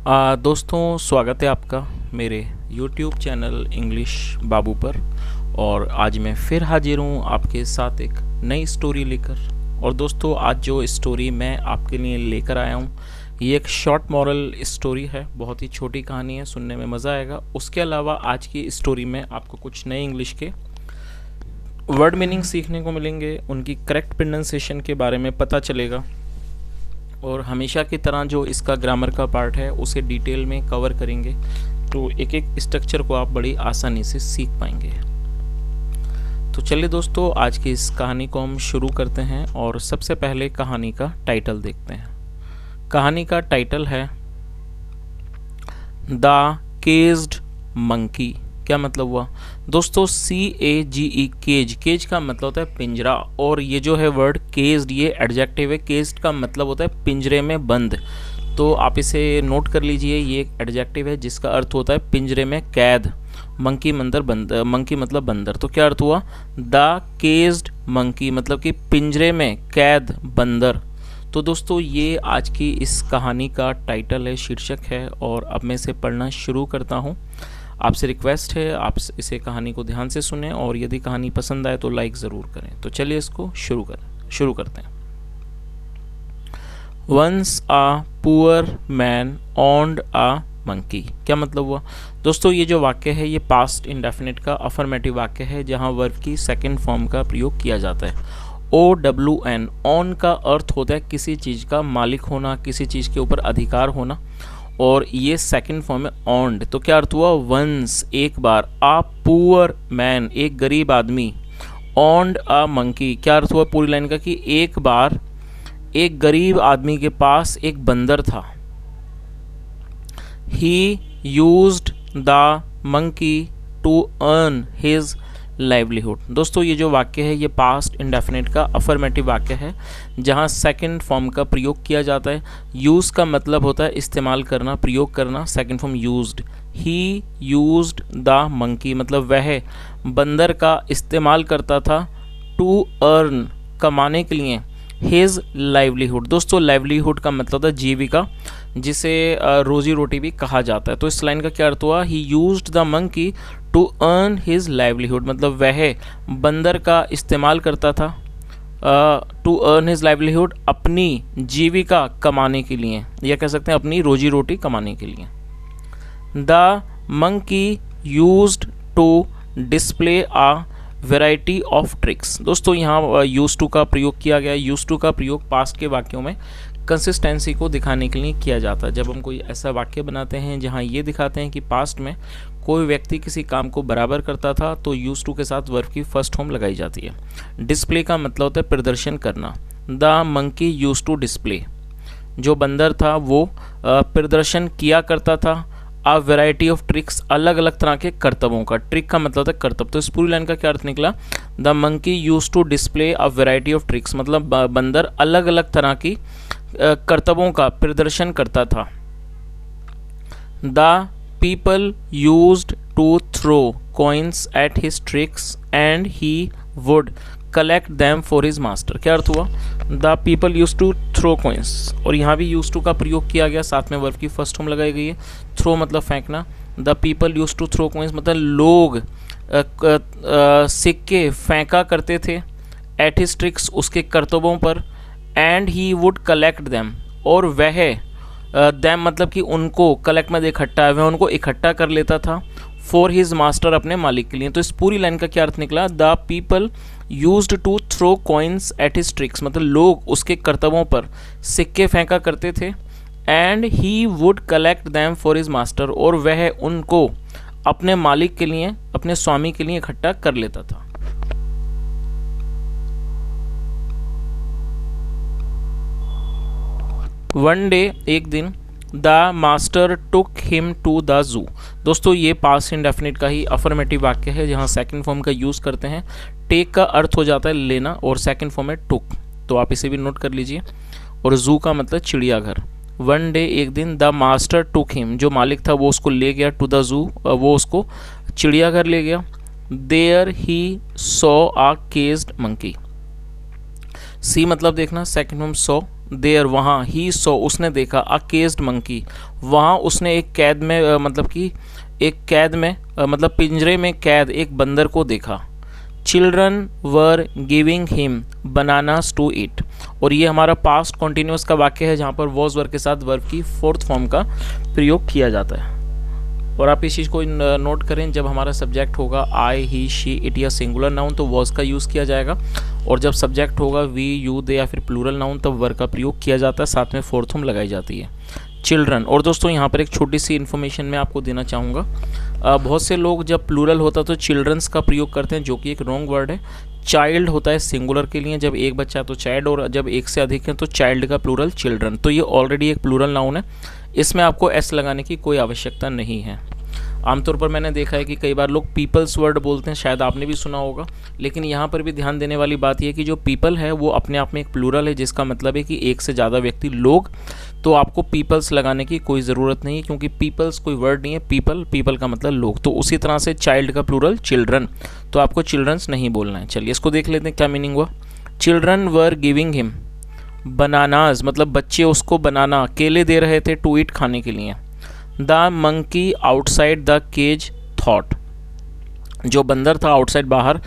दोस्तों स्वागत है आपका मेरे YouTube चैनल इंग्लिश बाबू पर। और आज मैं फिर हाजिर हूँ आपके साथ एक नई स्टोरी लेकर। और दोस्तों आज जो स्टोरी मैं आपके लिए लेकर आया हूँ ये एक शॉर्ट मॉरल स्टोरी है। बहुत ही छोटी कहानी है, सुनने में मज़ा आएगा। उसके अलावा आज की स्टोरी में आपको कुछ नए इंग्लिश के वर्ड मीनिंग सीखने को मिलेंगे, उनकी करेक्ट प्रोनाउंसिएशन के बारे में पता चलेगा और हमेशा की तरह जो इसका ग्रामर का पार्ट है उसे डिटेल में कवर करेंगे, तो एक एक स्ट्रक्चर को आप बड़ी आसानी से सीख पाएंगे। तो चलिए दोस्तों आज की इस कहानी को हम शुरू करते हैं और सबसे पहले कहानी का टाइटल देखते हैं। कहानी का टाइटल है द केज्ड मंकी। क्या मतलब हुआ दोस्तों? CAGE केज, केज का मतलब होता है पिंजरा, और ये जो है वर्ड केज्ड ये एडजेक्टिव है। केज्ड का मतलब होता है पिंजरे में बंद। तो आप इसे नोट कर लीजिए, ये एक एडजेक्टिव है जिसका अर्थ होता है पिंजरे में कैद। मंकी मंकी मतलब बंदर। तो क्या अर्थ हुआ? द केज्ड मंकी मतलब कि पिंजरे में कैद बंदर। तो दोस्तों ये आज की इस कहानी का टाइटल है, शीर्षक है। और अब मैं इसे पढ़ना शुरू करता हूँ। आपसे रिक्वेस्ट है आप इसे कहानी को ध्यान से सुने और यदि कहानी पसंद आए तो लाइक ज़रूर करें। तो चलिए इसको शुरू करते हैं। वंस आ पुअर मैन ओन्ड आ मंकी। क्या मतलब हुआ दोस्तों? ये जो वाक्य है ये पास्ट इंडेफिनिट का अफर्मेटिव वाक्य है जहां वर्ब की सेकंड फॉर्म का प्रयोग किया जाता है। OWN ऑन का अर्थ होता है किसी चीज़ का मालिक होना, किसी चीज़ के ऊपर अधिकार होना, और ये सेकंड फॉर्म है ऑन्ड। तो क्या अर्थ हुआ? वंस एक बार, आ पुअर मैन एक गरीब आदमी, ऑन्ड अ मंकी। क्या अर्थ हुआ पूरी लाइन का? कि एक बार एक गरीब आदमी के पास एक बंदर था। He used the monkey to earn his livelihood. दोस्तों ये जो वाक्य है ये पास्ट इंडेफिनिट का अफर्मेटिव वाक्य है जहां सेकंड फॉर्म का प्रयोग किया जाता है। यूज का मतलब होता है इस्तेमाल करना, प्रयोग करना। Second form used. He used the monkey मतलब वह बंदर का इस्तेमाल करता था, टू अर्न कमाने के लिए, हिज लाइवलीहुड। दोस्तों लाइवलीहुड का मतलब होता है जीविका, जिसे रोजी रोटी भी कहा जाता है। तो इस लाइन का क्या अर्थ हुआ? He used the monkey to earn his livelihood मतलब वह बंदर का इस्तेमाल करता था टू अर्न हिज लाइवलीहुड अपनी जीविका कमाने के लिए, या कह सकते हैं अपनी रोजी रोटी कमाने के लिए। The monkey used to display a variety of tricks. दोस्तों यहाँ यूज टू का प्रयोग किया गया। यूज टू का प्रयोग पास्ट के वाक्यों में कंसिस्टेंसी को दिखाने के लिए किया जाता है। जब हम कोई ऐसा वाक्य बनाते हैं जहाँ ये दिखाते हैं कि पास्ट में कोई व्यक्ति किसी काम को बराबर करता था तो यूज टू के साथ वर्ब की फर्स्ट फॉर्म लगाई जाती है। डिस्प्ले का मतलब होता है प्रदर्शन करना। The monkey use to display, जो बंदर था वो प्रदर्शन किया करता था। अ वेराइटी ऑफ ट्रिक्स अलग अलग तरह के करतबों का। ट्रिक का मतलब होता है करतब। तो इस पूरी लाइन का क्या अर्थ निकला? The monkey use to display a variety of tricks मतलब बंदर अलग अलग तरह की करतबों का प्रदर्शन करता था। The people used to throw coins at his tricks and he would collect them for his master. क्या अर्थ हुआ? The people use to throw coins, और यहाँ भी यूज टू का प्रयोग किया गया, साथ में वर्ब की फर्स्ट फॉर्म लगाई गई है। थ्रो मतलब फेंकना। The people use to throw coins मतलब लोग सिक्के फेंका करते थे। एट हिज ट्रिक्स उसके करतबों पर। And he would collect them और वह दैम मतलब कि उनको, कलेक्ट में इकट्ठा, वह उनको इकट्ठा कर लेता था। फॉर हिज मास्टर अपने मालिक के लिए। तो इस पूरी लाइन का क्या अर्थ निकला? The people used to throw coins at his tricks मतलब लोग उसके करतबों पर सिक्के फेंका करते थे। And he would collect them for his master और वह उनको अपने मालिक के लिए, अपने स्वामी के लिए इकट्ठा कर लेता था। वन डे एक दिन, the master took him to the zoo. दोस्तों ये पास्ट इंडेफिनिट का ही अफर्मेटिव वाक्य है जहाँ सेकंड फॉर्म का यूज़ करते हैं। टेक का अर्थ हो जाता है लेना और सेकंड फॉर्म है टुक, तो आप इसे भी नोट कर लीजिए। और जू का मतलब चिड़ियाघर। वन डे एक दिन, द मास्टर टुक हिम जो मालिक था वो उसको ले गया, टू द जू वो उसको चिड़ियाघर ले गया। There he saw a caged monkey. See मतलब देखना, सेकंड फॉर्म सॉ, देयर, वहाँ, ही सो, उसने देखा, अ केस्ड मंकी, वहाँ उसने एक कैद में मतलब कि एक कैद में मतलब पिंजरे में कैद एक बंदर को देखा। Children were giving him bananas to eat, और ये हमारा पास्ट कॉन्टिन्यूस का वाक्य है जहाँ पर वॉज वर्ब के साथ वर्ब की फोर्थ फॉर्म का प्रयोग किया जाता है। और आप इस चीज़ को नोट करें, जब हमारा सब्जेक्ट होगा आई, ही, शी, इट या सिंगुलर नाउन तो वॉज का यूज़ किया जाएगा, और जब सब्जेक्ट होगा वी, यू, दे या फिर प्लूरल नाउन तब वर का प्रयोग किया जाता है, साथ में फोर्थ फॉर्म लगाई जाती है चिल्ड्रन। और दोस्तों यहाँ पर एक छोटी सी इन्फॉर्मेशन मैं आपको देना चाहूँगा, बहुत से लोग जब प्लूरल होता तो चिल्ड्रंस का प्रयोग करते हैं, जो कि एक रॉन्ग वर्ड है। चाइल्ड होता है सिंगुलर के लिए, जब एक बच्चा है तो चाइल्ड, और जब एक से अधिक है तो चाइल्ड का प्लूरल चिल्ड्रन। तो ये ऑलरेडी एक प्लूरल नाउन है, इसमें आपको एस लगाने की कोई आवश्यकता नहीं है। आमतौर पर मैंने देखा है कि कई बार लोग पीपल्स वर्ड बोलते हैं, शायद आपने भी सुना होगा, लेकिन यहाँ पर भी ध्यान देने वाली बात यह है कि जो पीपल है वो अपने आप में एक प्लूरल है, जिसका मतलब है कि एक से ज़्यादा व्यक्ति, लोग। तो आपको पीपल्स लगाने की कोई ज़रूरत नहीं है, क्योंकि पीपल्स कोई वर्ड नहीं है, पीपल का मतलब लोग। तो उसी तरह से चाइल्ड का प्लूरल चिल्ड्रन, तो आपको चिल्ड्रंस नहीं बोलना है। चलिए इसको देख लेते हैं क्या मीनिंग हुआ। Children were giving him bananas, मतलब बच्चे उसको बनाना, केले दे रहे थे, टू ईट, खाने के लिए। The monkey outside the cage thought, जो बंदर था आउटसाइड बाहर,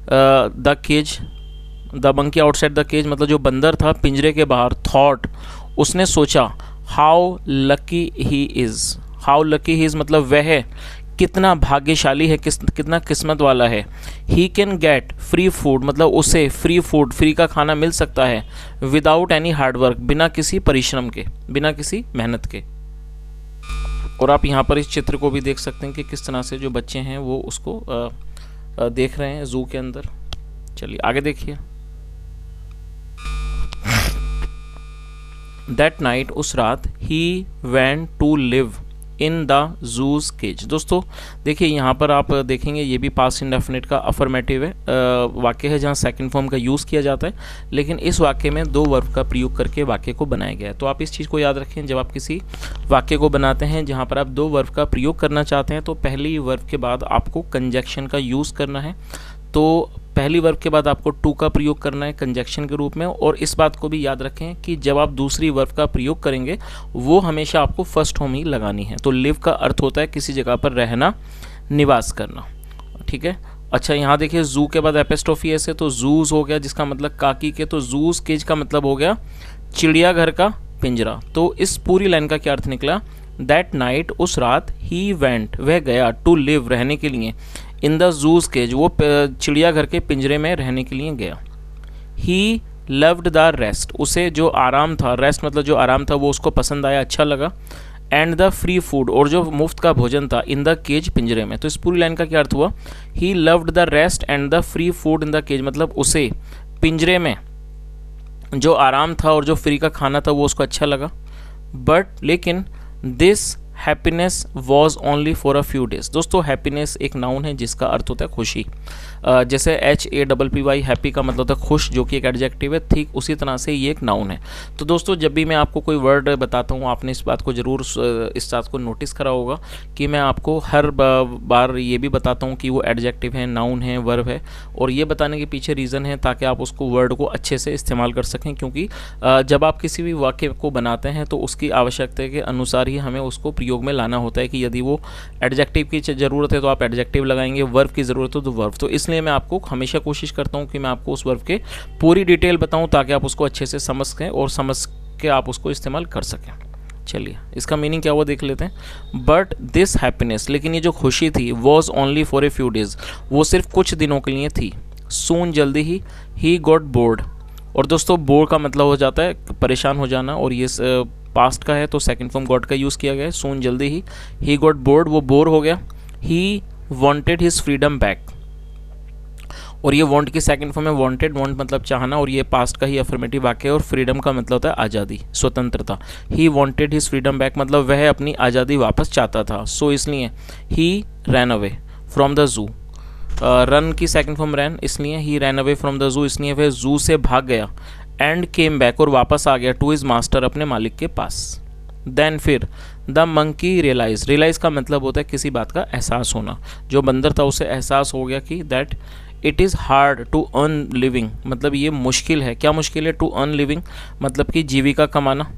the cage, the monkey outside the cage मतलब जो बंदर था पिंजरे के बाहर, थॉट, उसने सोचा, how lucky he is, how lucky he is मतलब वह कितना भाग्यशाली है, कितना किस्मत वाला है। He can get free food मतलब उसे फ्री फूड, फ्री का खाना मिल सकता है, विदाउट एनी हार्डवर्क, बिना किसी परिश्रम के, बिना किसी मेहनत के। और आप यहाँ पर इस चित्र को भी देख सकते हैं कि किस तरह से जो बच्चे हैं वो उसको देख रहे हैं जू के अंदर। चलिए आगे देखिए। दैट नाइट, उस रात, he went to live in the zoo's cage. दोस्तों देखिए यहाँ पर आप देखेंगे ये भी पास्ट इंडेफिनिट का अफर्मेटिव है वाक्य है, जहाँ सेकंड फॉर्म का यूज़ किया जाता है, लेकिन इस वाक्य में दो वर्ब का प्रयोग करके वाक्य को बनाया गया है। तो आप इस चीज़ को याद रखें, जब आप किसी वाक्य को बनाते हैं जहाँ पर आप दो वर्ब का प्रयोग करना चाहते हैं तो पहली वर्ब के बाद आपको कंजक्शन का यूज़ करना है। तो पहली वर्ब के बाद आपको टू का प्रयोग करना है कंजक्शन के रूप में, और इस बात को भी याद रखें कि जब आप दूसरी वर्ब का प्रयोग करेंगे वो हमेशा आपको फर्स्ट फॉर्म ही लगानी है। तो लिव का अर्थ होता है किसी जगह पर रहना, निवास करना, ठीक है। अच्छा यहाँ देखिए जू के बाद एपिस्ट्रोफी एस है तो जूज हो गया, जिसका मतलब काकी के, तो जूज केज का मतलब हो गया चिड़ियाघर का पिंजरा। तो इस पूरी लाइन का क्या अर्थ निकला, दैट नाइट, उस रात, ही वेंट, वह गया, टू लिव, रहने के लिए, इन द जूज केज, वो चिड़ियाघर के पिंजरे में रहने के लिए गया। ही लव्ड द रेस्ट, उसे जो आराम था, रेस्ट मतलब जो आराम था वो उसको पसंद आया, अच्छा लगा। एंड द फ्री फूड, और जो मुफ्त का भोजन था, इन द केज, पिंजरे में। तो इस पूरी लाइन का क्या अर्थ हुआ, he loved the rest and the free food in the cage, मतलब उसे पिंजरे में जो आराम था और जो फ्री का खाना था वो उसको अच्छा लगा। बट लेकिन this happiness was only for a few days. दोस्तों हैप्पीनेस एक नाउन है जिसका अर्थ होता है खुशी, जैसे HAPPY हैप्पी का मतलब होता है खुश, जो कि एक एडजेक्टिव है, ठीक उसी तरह से ये एक नाउन है। तो दोस्तों जब भी मैं आपको कोई वर्ड बताता हूँ आपने इस बात को ज़रूर इस बात को नोटिस करा होगा कि मैं आपको हर बार ये भी बताता हूँ कि वो एडजेक्टिव है, नाउन है, वर्ब है, और ये बताने के पीछे रीज़न है ताकि आप उसको वर्ड को अच्छे से इस्तेमाल कर सकें, क्योंकि जब आप किसी भी वाक्य को बनाते हैं तो उसकी आवश्यकता के अनुसार ही हमें उसको प्रयोग में लाना होता है कि यदि वो एडजेक्टिव की ज़रूरत है तो आप एडजेक्टिव लगाएंगे, वर्ब की ज़रूरत है तो वर्ब। तो इसलिए मैं आपको हमेशा कोशिश करता हूं कि मैं आपको उस वर्ब के पूरी डिटेल बताऊं ताकि आप उसको अच्छे से समझ सकें और समझ के आप उसको इस्तेमाल कर सकें। चलिए इसका मीनिंग क्या हुआ देख लेते हैं। बट दिस हैप्पीनेस, लेकिन ये जो खुशी थी, was only for a few days, वो सिर्फ कुछ दिनों के लिए थी। सून, जल्दी ही गॉट बोर्ड, और दोस्तों बोर्ड का मतलब हो जाता है परेशान हो जाना, और ये पास्ट का है तो सेकंड फॉर्म गॉट का यूज़ किया गया है। सून, जल्दी ही गॉट बोर्ड, वो बोर हो गया। He wanted his freedom back, और ये वांट की सेकंड फॉर्म में वांटेड, वांट मतलब चाहना, और ये पास्ट का ही अफर्मेटिव वाक्य है, और फ्रीडम का मतलब होता है आज़ादी, स्वतंत्रता। He wanted his freedom back मतलब वह अपनी आज़ादी वापस चाहता था, सो इसलिए he ran away from the zoo. Run की सेकंड फॉर्म रैन, इसलिए he ran away from the zoo, इसलिए वह जू से भाग गया। एंड केम बैक, और वापस आ गया, टू हिज मास्टर, अपने मालिक के पास। देन फिर द मंकी रियलाइज का मतलब होता है किसी बात का एहसास होना। जो बंदर था उसे एहसास हो गया कि that it is hard to earn living, मतलब ये मुश्किल है। क्या मुश्किल है? टू अर्न लिविंग मतलब कि जीविका कमाना।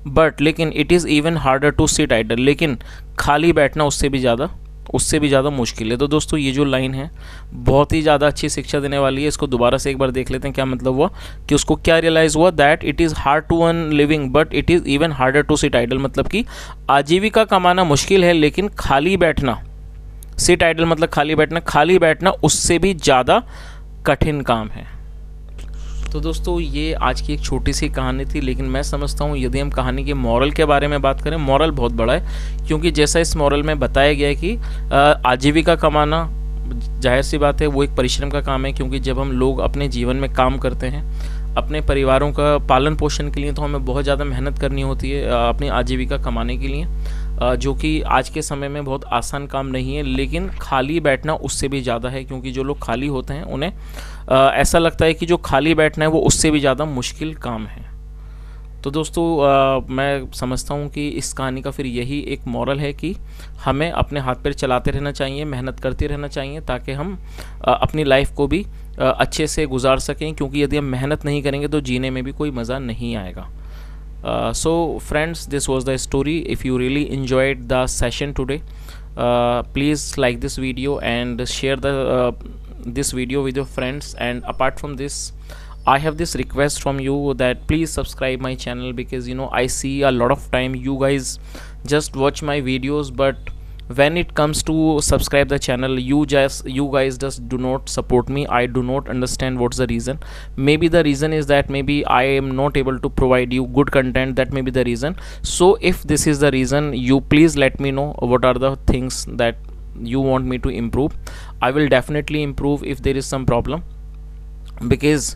बट लेकिन it is even harder to sit idle, लेकिन खाली बैठना उससे भी ज़्यादा मुश्किल है। तो दोस्तों ये जो लाइन है बहुत ही ज़्यादा अच्छी शिक्षा देने वाली है। इसको दोबारा से एक बार देख लेते हैं क्या मतलब हुआ, कि उसको क्या रियलाइज़ हुआ, that it is hard to earn living but it is even harder to sit idle, मतलब कि आजीविका कमाना मुश्किल है लेकिन खाली बैठना, सिट आइडल मतलब खाली बैठना उससे भी ज़्यादा कठिन काम है। तो दोस्तों ये आज की एक छोटी सी कहानी थी, लेकिन मैं समझता हूँ यदि हम कहानी के मॉरल के बारे में बात करें, मॉरल बहुत बड़ा है, क्योंकि जैसा इस मॉरल में बताया गया है कि आजीविका कमाना जाहिर सी बात है वो एक परिश्रम का काम है, क्योंकि जब हम लोग अपने जीवन में काम करते हैं अपने परिवारों का पालन पोषण के लिए, तो हमें बहुत ज़्यादा मेहनत करनी होती है अपनी आजीविका कमाने के लिए, जो कि आज के समय में बहुत आसान काम नहीं है। लेकिन खाली बैठना उससे भी ज़्यादा है, क्योंकि जो लोग खाली होते हैं उन्हें ऐसा लगता है कि जो खाली बैठना है वो उससे भी ज़्यादा मुश्किल काम है। तो दोस्तों मैं समझता हूँ कि इस कहानी का फिर यही एक मॉरल है कि हमें अपने हाथ पैर चलाते रहना चाहिए, मेहनत करते रहना चाहिए, ताकि हम अपनी लाइफ को भी अच्छे से गुजार सकें, क्योंकि यदि हम मेहनत नहीं करेंगे तो जीने में भी कोई मज़ा नहीं आएगा। So friends, this was the story. If you really enjoyed the session today, please like this video and share this video with your friends. And apart from this, I have this request from you that please subscribe my channel, because I see a lot of time you guys just watch my videos, but when it comes to subscribe the channel, you guys just do not support me. I do not understand what's the reason. Maybe the reason is that maybe I am not able to provide you good content. That may be the reason. So if this is the reason, you please let me know what are the things that you want me to improve. I will definitely improve if there is some problem, because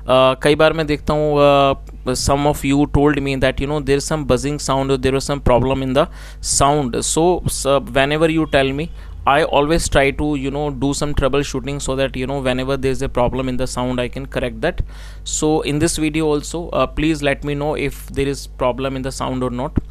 कई बार मैं देखता हूँ some of you told me that there is some buzzing sound or there was some problem in the sound. So whenever you tell me, I always try to do some troubleshooting, so that whenever there is a problem in the sound I can correct that. So in this video also please let me know if there is problem in the sound or not.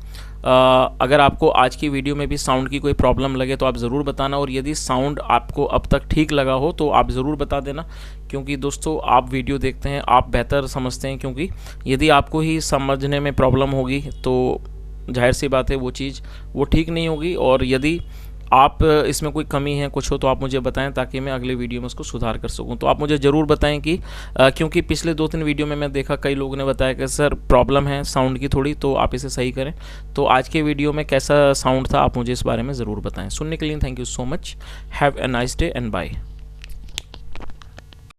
अगर आपको आज की video में भी sound की कोई problem लगे तो आप ज़रूर बताना, और यदि साउंड आपको अब तक ठीक लगा हो तो आप ज़रूर बता देना, क्योंकि दोस्तों आप वीडियो देखते हैं, आप बेहतर समझते हैं, क्योंकि यदि आपको ही समझने में प्रॉब्लम होगी तो जाहिर सी बात है वो चीज़ वो ठीक नहीं होगी। और यदि आप इसमें कोई कमी है कुछ हो तो आप मुझे बताएं, ताकि मैं अगले वीडियो में उसको सुधार कर सकूं। तो आप मुझे ज़रूर बताएं कि क्योंकि पिछले 2-3 वीडियो में मैं देखा कई लोगों ने बताया कि सर प्रॉब्लम है साउंड की थोड़ी, तो आप इसे सही करें। तो आज के वीडियो में कैसा साउंड था आप मुझे इस बारे में ज़रूर बताएं। सुनने के लिए thank you so much. Have a nice day and bye.